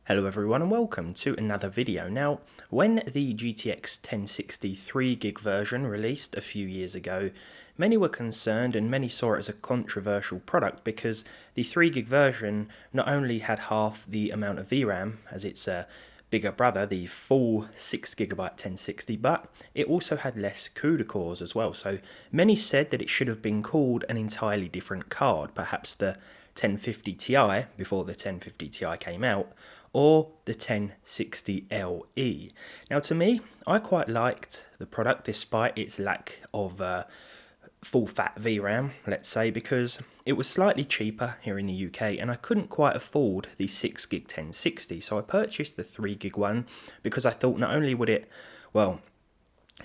Hello everyone and welcome to another video. Now, when the GTX 1060 3GB version released a few years ago, many were concerned and many saw it as a controversial product because the 3GB version not only had half the amount of VRAM as its bigger brother, the full 6GB 1060, but it also had less CUDA cores as well. So many said that it should have been called an entirely different card, perhaps the 1050 Ti before the 1050 Ti came out, or the 1060 LE. Now to me, I quite liked the product despite its lack of full fat VRAM, let's say, because it was slightly cheaper here in the UK and I couldn't quite afford the 6GB 1060, so I purchased the 3GB one because I thought not only would it, well,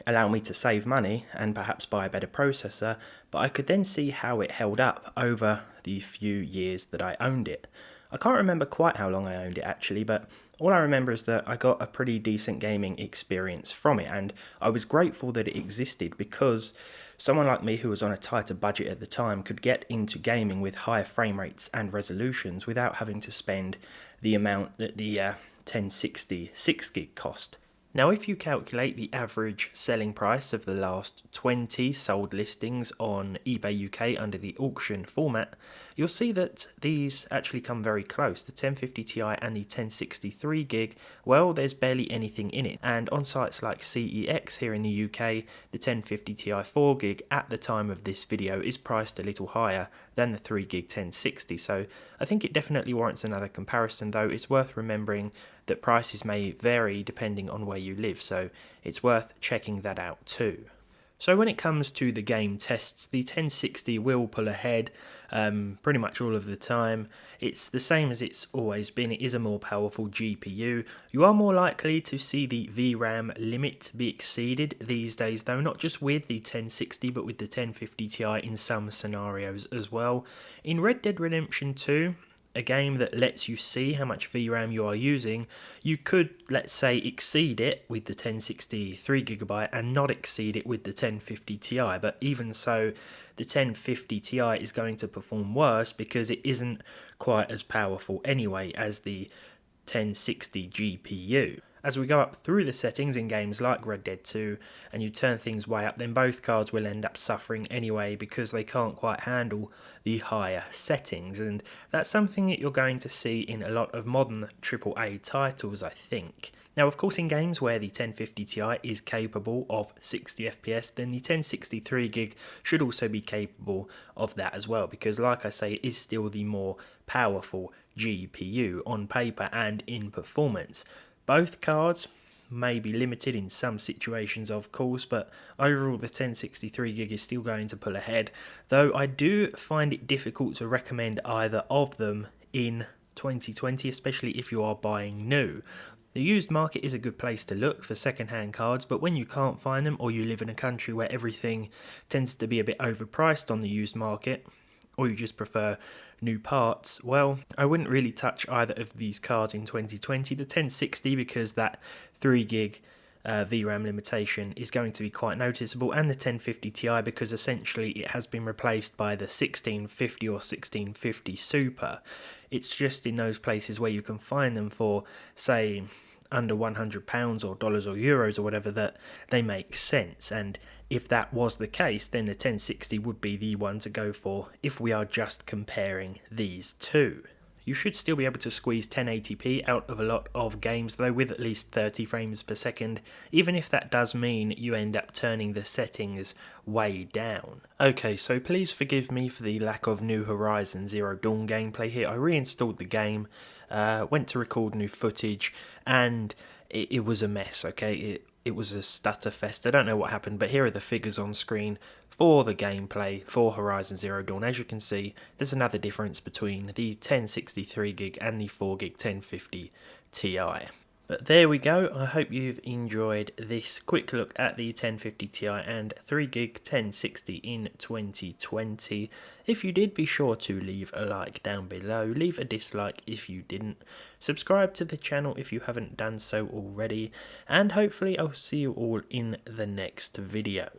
allow me to save money and perhaps buy a better processor, but I could then see how it held up over the few years that I owned it. I can't remember quite how long I owned it actually, but all I remember is that I got a pretty decent gaming experience from it, and I was grateful that it existed because someone like me who was on a tighter budget at the time could get into gaming with higher frame rates and resolutions without having to spend the amount that the 1060 6GB cost. Now, if you calculate the average selling price of the last 20 sold listings on eBay UK under the auction format, you'll see that these actually come very close. The 1050 Ti and the 1060 3GB, well, there's barely anything in it. And on sites like Seige here in the UK, the 1050 Ti 4GB at the time of this video is priced a little higher than the 3GB 1060. So I think it definitely warrants another comparison, though it's worth remembering that prices may vary depending on where you live, so it's worth checking that out too. So when it comes to the game tests, the 1060 will pull ahead pretty much all of the time. It's the same as it's always been. It is a more powerful GPU. You are more likely to see the VRAM limit be exceeded these days, though, not just with the 1060 but with the 1050 Ti in some scenarios as well. In Red Dead Redemption 2, a game that lets you see how much VRAM you are using, you could, let's say, exceed it with the 1060 3GB and not exceed it with the 1050 Ti, but even so, the 1050 Ti is going to perform worse because it isn't quite as powerful anyway as the 1060 GPU. As we go up through the settings in games like Red Dead 2 and you turn things way up, then both cards will end up suffering anyway because they can't quite handle the higher settings, and that's something that you're going to see in a lot of modern AAA titles, I think. Now, of course, in games where the 1050 Ti is capable of 60 FPS, then the 1060 3GB should also be capable of that as well, because like I say, it is still the more powerful GPU on paper and in performance. Both cards may be limited in some situations, of course, but overall the 1060 3GB is still going to pull ahead, though I do find it difficult to recommend either of them in 2020, especially if you are buying new. The used market is a good place to look for second-hand cards, but when you can't find them, or you live in a country where everything tends to be a bit overpriced on the used market, or you just prefer new parts, well, I wouldn't really touch either of these cards in 2020. The 1060, because that 3GB VRAM limitation is going to be quite noticeable, and the 1050 Ti because essentially it has been replaced by the 1650 or 1650 Super. It's just in those places where you can find them for, say, under £100 or dollars or euros or whatever, that they make sense. And if that was the case, then the 1060 would be the one to go for if we are just comparing these two. You should still be able to squeeze 1080p out of a lot of games, though, with at least 30 frames per second, even if that does mean you end up turning the settings way down. Okay, so please forgive me for the lack of New Horizon Zero Dawn gameplay here. I reinstalled the game, went to record new footage, and it was a mess, okay? It was a stutter fest. I don't know what happened, but here are the figures on screen for the gameplay for Horizon Zero Dawn. As you can see, there's another difference between the 1060 3GB and the 4GB 1050 Ti. But there we go. I hope you've enjoyed this quick look at the 1050 Ti and 3GB 1060 in 2020. If you did, be sure to leave a like down below. Leave a dislike if you didn't. Subscribe to the channel if you haven't done so already. And hopefully I'll see you all in the next video.